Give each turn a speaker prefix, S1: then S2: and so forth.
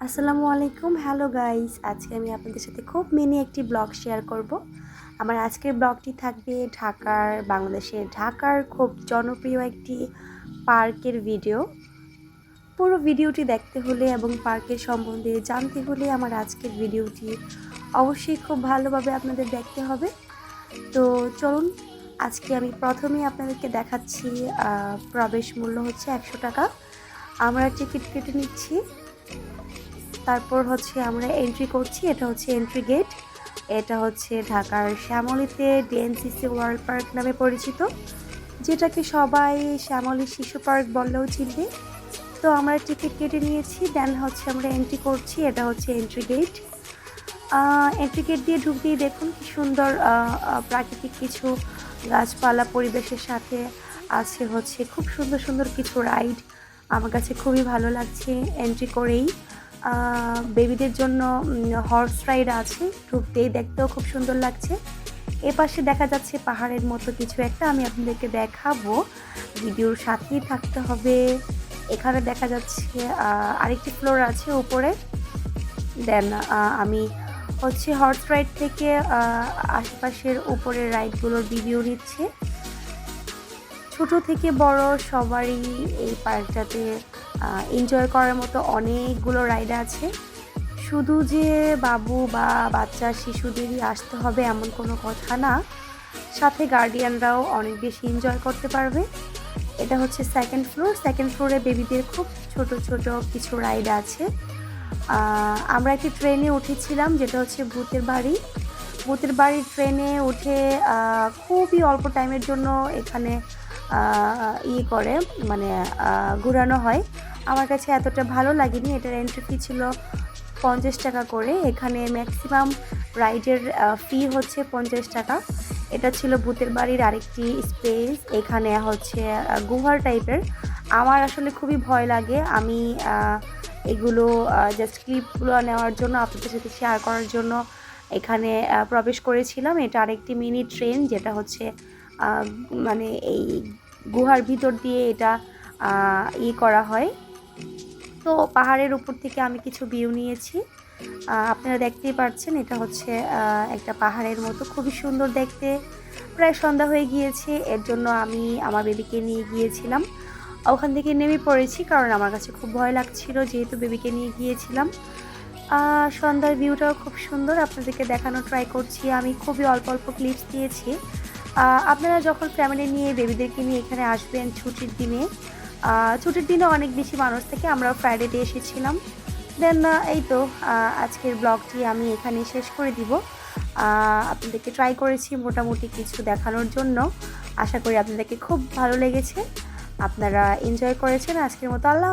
S1: আসসালামু আলাইকুম। Hello guys, আজকে আমি আপনাদের সাথে খুব মিনি একটি ব্লগ শেয়ার করব। আমার আজকের ব্লগটি থাকবে বাংলাদেশের ঢাকার খুব জনপ্রিয় একটি পার্কের ভিডিও। পুরো ভিডিওটি দেখতে হলে এবং পার্কের সম্বন্ধে জানতে হলে আমার আজকের ভিডিওটি অবশ্যই খুব ভালোভাবে আপনাদের দেখতে হবে। তো চলুন, আজকে আমি প্রথমেই আপনাদেরকে দেখাচ্ছি। প্রবেশ মূল্য হচ্ছে 100 টাকা। আমরা টিকিট কেটে নিচ্ছি, তারপর হচ্ছে আমরা এন্ট্রি করছি। এটা হচ্ছে এন্ট্রি গেট। এটা হচ্ছে ঢাকার শ্যামলীতে ডিএনসিসি ওয়ার্ল্ড পার্ক নামে পরিচিত, যেটাকে সবাই শ্যামলী শিশু পার্ক বললেও চিনবে। তো আমরা টিকিট কেটে নিয়েছি, দেন হচ্ছে আমরা এন্ট্রি করছি। এটা হচ্ছে এন্ট্রি গেট। এন্ট্রি গেট দিয়ে ঢুকতেই দেখুন কি সুন্দর প্রাকৃতিক কিছু গাছপালা পরিবেশের সাথে আছে হচ্ছে খুব সুন্দর সুন্দর কিছু রাইড। আমার কাছে খুবই ভালো লাগছে এন্ট্রি করেই। বেবিদের জন্য হর্স রাইড আছে, ঢুকতেই দেখতেও খুব সুন্দর লাগছে। এপাশে দেখা যাচ্ছে পাহাড়ের মতো কিছু একটা, আমি আপনাদেরকে দেখাবো, ভিডিওর সাথেই থাকতে হবে। এখানে দেখা যাচ্ছে আরেকটি ফ্লোর আছে উপরে। দেন আমি হচ্ছে হর্স রাইড থেকে আশেপাশের উপরের রাইডগুলোর ভিডিও নিচ্ছে। ছোট থেকে বড় সবারই এই পার্কটাতে এনজয় করার মতো অনেকগুলো রাইড আছে। শুধু যে বাবু বা বাচ্চা শিশুদেরই আসতে হবে এমন কোনো কথা না, সাথে গার্ডিয়ানরাও অনেক বেশি এনজয় করতে পারবে। এটা হচ্ছে সেকেন্ড ফ্লোর। সেকেন্ড ফ্লোরে বেবিদের খুব ছোট ছোট কিছু রাইড আছে। আমরা একটি ট্রেনে উঠেছিলাম, যেটা হচ্ছে ভূতের বাড়ির ট্রেনে উঠে খুবই অল্প টাইমের জন্য এখানে করে মানে ঘোরানো হয়। আমার কাছে এতটা ভালো লাগেনি। এটার এন্ট্রি ফি ছিল 50 টাকা করে। এখানে ম্যাক্সিমাম রাইডের ফি হচ্ছে 50 টাকা। এটা ছিল ভূতের বাড়ির আরেকটি স্পেস। এখানে হচ্ছে গুহার টাইপের। আমার আসলে খুবই ভয় লাগে। আমি এগুলো জাস্ট ক্লিপগুলো নেওয়ার জন্য, আপনাদের সাথে শেয়ার করার জন্য এখানে প্রবেশ করেছিলাম। এটা আরেকটি মিনি ট্রেন, যেটা হচ্ছে মানে এই গুহার ভিতর দিয়ে এটা করা হয়। তো পাহাড়ের উপর থেকে আমি কিছু ভিউ নিয়েছি, আপনারা দেখতেই পাচ্ছেন। এটা হচ্ছে একটা পাহাড়ের মতো, খুবই সুন্দর দেখতে। প্রায় সন্ধ্যা হয়ে গিয়েছে, এর জন্য আমি আমার বেবিকে নিয়ে গিয়েছিলাম। ওখান থেকে নেমে পড়েছি, কারণ আমার কাছে খুব ভয় লাগছিল, যেহেতু বেবিকে নিয়ে গিয়েছিলাম। সন্ধ্যার ভিউটাও খুব সুন্দর, আপনাদেরকে দেখানো ট্রাই করছি। আমি খুবই অল্প অল্প ক্লিপস দিয়েছি। আপনারা যখন ফ্যামিলি নিয়ে বেবিদেরকে নিয়ে এখানে আসবেন ছুটির দিনে অনেক বেশি মানুষ থাকে। আমরা ফ্রাইডেতে এসেছিলাম। দেন এই তো আজকের ব্লগটি আমি এখানে শেষ করে দিব। আপনাদেরকে ট্রাই করেছি মোটামুটি কিছু দেখানোর জন্য। আশা করি আপনাদেরকে খুব ভালো লেগেছে, আপনারা এনজয় করেছেন। আজকের মতো আল্লাহ।